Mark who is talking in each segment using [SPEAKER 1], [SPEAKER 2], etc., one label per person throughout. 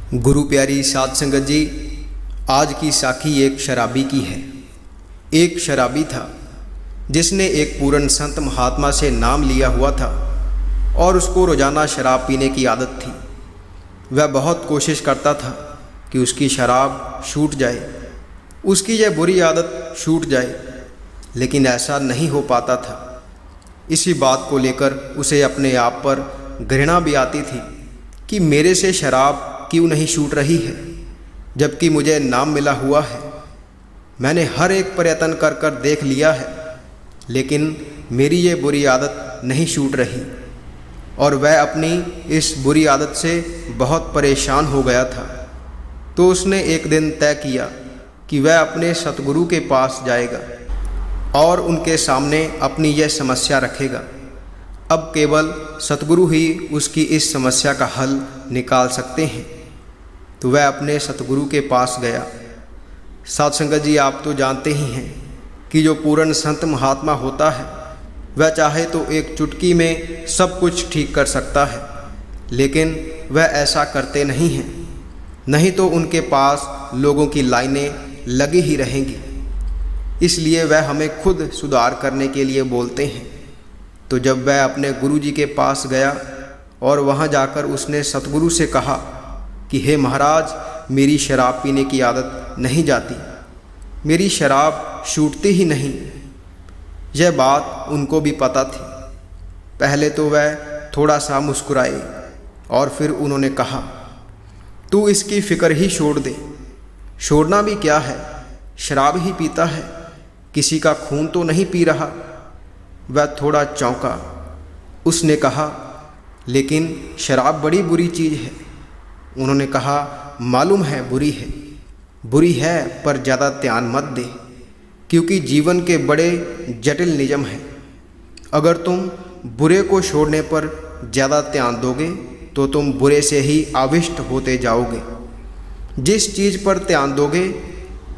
[SPEAKER 1] गुरु प्यारी साध संगत जी, आज की साखी एक शराबी की है। एक शराबी था जिसने एक पूर्ण संत महात्मा से नाम लिया हुआ था और उसको रोज़ाना शराब पीने की आदत थी। वह बहुत कोशिश करता था कि उसकी शराब छूट जाए, उसकी यह बुरी आदत छूट जाए, लेकिन ऐसा नहीं हो पाता था। इसी बात को लेकर उसे अपने आप पर घृणा भी आती थी कि मेरे से शराब क्यों नहीं छूट रही है, जबकि मुझे नाम मिला हुआ है। मैंने हर एक प्रयत्न कर कर देख लिया है, लेकिन मेरी ये बुरी आदत नहीं छूट रही। और वह अपनी इस बुरी आदत से बहुत परेशान हो गया था। तो उसने एक दिन तय किया कि वह अपने सतगुरु के पास जाएगा और उनके सामने अपनी यह समस्या रखेगा। अब केवल सतगुरु ही उसकी इस समस्या का हल निकाल सकते हैं। तो वह अपने सतगुरु के पास गया। साध संगत जी, आप तो जानते ही हैं कि जो पूर्ण संत महात्मा होता है वह चाहे तो एक चुटकी में सब कुछ ठीक कर सकता है, लेकिन वह ऐसा करते नहीं हैं। नहीं तो उनके पास लोगों की लाइनें लगी ही रहेंगी। इसलिए वह हमें खुद सुधार करने के लिए बोलते हैं। तो जब वह अपने गुरु जी के पास गया और वहाँ जाकर उसने सतगुरु से कहा कि हे महाराज, मेरी शराब पीने की आदत नहीं जाती, मेरी शराब छूटती ही नहीं। यह बात उनको भी पता थी। पहले तो वह थोड़ा सा मुस्कुराए और फिर उन्होंने कहा, तू इसकी फ़िक्र ही छोड़ दे। छोड़ना भी क्या है, शराब ही पीता है, किसी का खून तो नहीं पी रहा। वह थोड़ा चौंका। उसने कहा, लेकिन शराब बड़ी बुरी चीज़ है। उन्होंने कहा, मालूम है बुरी है, बुरी है, पर ज़्यादा ध्यान मत दे, क्योंकि जीवन के बड़े जटिल नियम हैं। अगर तुम बुरे को छोड़ने पर ज़्यादा ध्यान दोगे तो तुम बुरे से ही आविष्ट होते जाओगे। जिस चीज़ पर ध्यान दोगे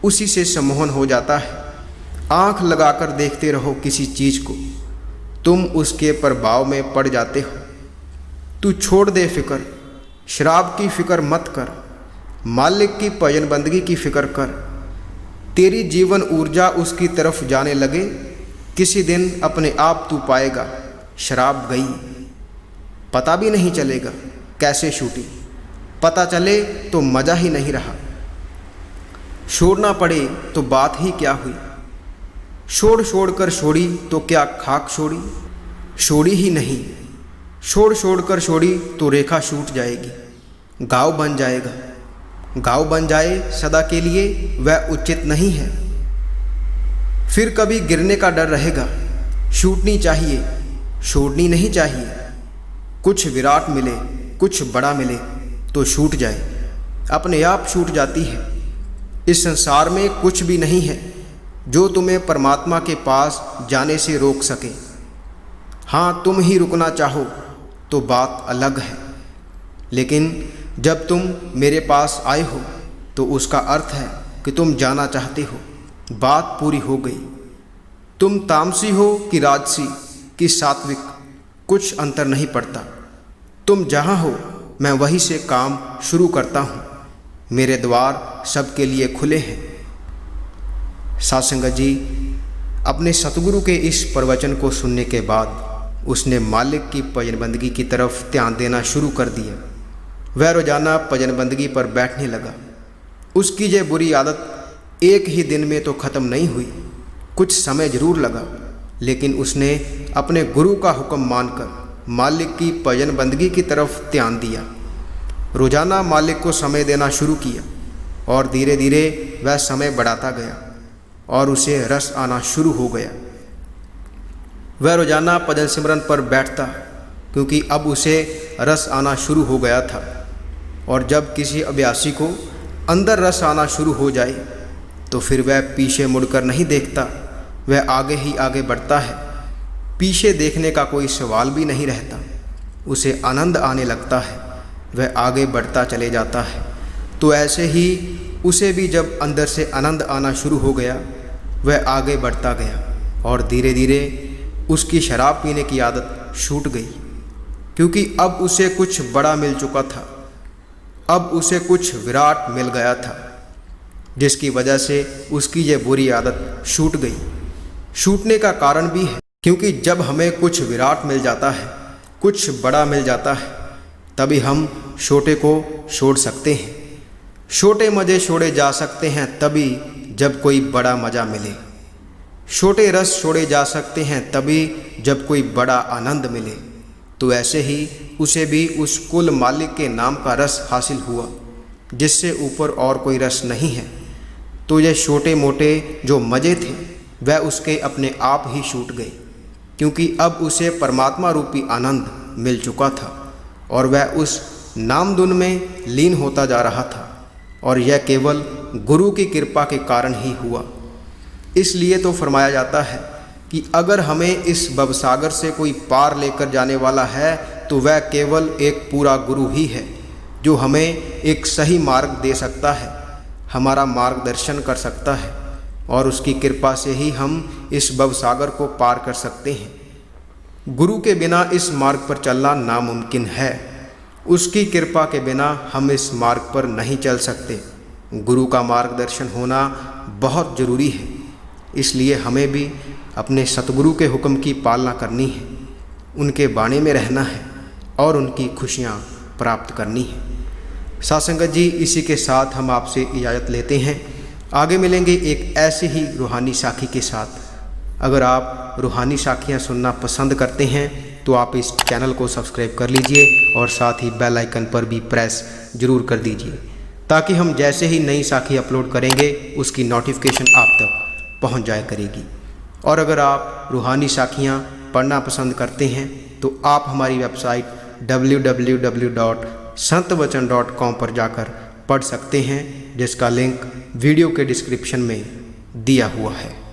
[SPEAKER 1] उसी से सम्मोहन हो जाता है। आँख लगाकर देखते रहो किसी चीज़ को, तुम उसके प्रभाव में पड़ जाते हो। तू छोड़ दे फिक्र, शराब की फ़िक्र मत कर, मालिक की भजन बंदगी की फ़िक्र कर। तेरी जीवन ऊर्जा उसकी तरफ जाने लगे, किसी दिन अपने आप तू पाएगा शराब गई। पता भी नहीं चलेगा कैसे छूटी, पता चले तो मज़ा ही नहीं रहा। छोड़ना पड़े तो बात ही क्या हुई। छोड़ छोड़ कर छोड़ी तो क्या खाक छोड़ी, छोड़ी ही नहीं। छोड़ छोड़ कर छोड़ी तो रेखा छूट जाएगी, घाव बन जाएगा। घाव बन जाए सदा के लिए वह उचित नहीं है। फिर कभी गिरने का डर रहेगा। छूटनी चाहिए, छोड़नी नहीं चाहिए। कुछ विराट मिले, कुछ बड़ा मिले तो छूट जाए, अपने आप छूट जाती है। इस संसार में कुछ भी नहीं है जो तुम्हें परमात्मा के पास जाने से रोक सके। हाँ, तुम ही रुकना चाहो तो बात अलग है, लेकिन जब तुम मेरे पास आए हो तो उसका अर्थ है कि तुम जाना चाहते हो। बात पूरी हो गई। तुम तामसी हो कि राजसी कि सात्विक, कुछ अंतर नहीं पड़ता। तुम जहाँ हो मैं वहीं से काम शुरू करता हूँ। मेरे द्वार सबके लिए खुले हैं। साध संगत जी, अपने सतगुरु के इस प्रवचन को सुनने के बाद उसने मालिक की भजन बंदगी की तरफ ध्यान देना शुरू कर दिया। वह रोज़ाना भजन बंदगी पर बैठने लगा। उसकी यह बुरी आदत एक ही दिन में तो ख़त्म नहीं हुई, कुछ समय ज़रूर लगा, लेकिन उसने अपने गुरु का हुक्म मानकर मालिक की भजन बंदगी की तरफ ध्यान दिया। रोज़ाना मालिक को समय देना शुरू किया और धीरे धीरे वह समय बढ़ाता गया और उसे रस आना शुरू हो गया। वह रोज़ाना भजन सिमरन पर बैठता, क्योंकि अब उसे रस आना शुरू हो गया था। और जब किसी अभ्यासी को अंदर रस आना शुरू हो जाए तो फिर वह पीछे मुड़कर नहीं देखता, वह आगे ही आगे बढ़ता है। पीछे देखने का कोई सवाल भी नहीं रहता। उसे आनंद आने लगता है, वह आगे बढ़ता चले जाता है। तो ऐसे ही उसे भी जब अंदर से आनंद आना शुरू हो गया, वह आगे बढ़ता गया और धीरे धीरे उसकी शराब पीने की आदत छूट गई, क्योंकि अब उसे कुछ बड़ा मिल चुका था। अब उसे कुछ विराट मिल गया था, जिसकी वजह से उसकी ये बुरी आदत छूट गई। छूटने का कारण भी है क्योंकि जब हमें कुछ विराट मिल जाता है, कुछ बड़ा मिल जाता है, तभी हम छोटे को छोड़ सकते हैं। छोटे मज़े छोड़े जा सकते हैं तभी जब कोई बड़ा मज़ा मिले। छोटे रस छोड़े जा सकते हैं तभी जब कोई बड़ा आनंद मिले। तो ऐसे ही उसे भी उस कुल मालिक के नाम का रस हासिल हुआ, जिससे ऊपर और कोई रस नहीं है। तो ये छोटे मोटे जो मज़े थे वह उसके अपने आप ही छूट गए, क्योंकि अब उसे परमात्मा रूपी आनंद मिल चुका था और वह उस नामधुन में लीन होता जा रहा था। और यह केवल गुरु की कृपा के कारण ही हुआ। इसलिए तो फरमाया जाता है कि अगर हमें इस भवसागर से कोई पार लेकर जाने वाला है तो वह केवल एक पूरा गुरु ही है, जो हमें एक सही मार्ग दे सकता है, हमारा मार्गदर्शन कर सकता है, और उसकी कृपा से ही हम इस भवसागर को पार कर सकते हैं। गुरु के बिना इस मार्ग पर चलना नामुमकिन है। उसकी कृपा के बिना हम इस मार्ग पर नहीं चल सकते। गुरु का मार्गदर्शन होना बहुत ज़रूरी है। इसलिए हमें भी अपने सतगुरु के हुक्म की पालना करनी है, उनके बाणे में रहना है और उनकी खुशियाँ प्राप्त करनी है। साथ संगत जी, इसी के साथ हम आपसे इजाज़त लेते हैं। आगे मिलेंगे एक ऐसे ही रूहानी साखी के साथ। अगर आप रूहानी साखियाँ सुनना पसंद करते हैं तो आप इस चैनल को सब्सक्राइब कर लीजिए और साथ ही बेल आइकन पर भी प्रेस ज़रूर कर दीजिए, ताकि हम जैसे ही नई साखी अपलोड करेंगे उसकी नोटिफिकेशन आप तक पहुंच जाया करेगी। और अगर आप रूहानी साखियाँ पढ़ना पसंद करते हैं तो आप हमारी वेबसाइट www.santwachan.com पर जाकर पढ़ सकते हैं, जिसका लिंक वीडियो के डिस्क्रिप्शन में दिया हुआ है।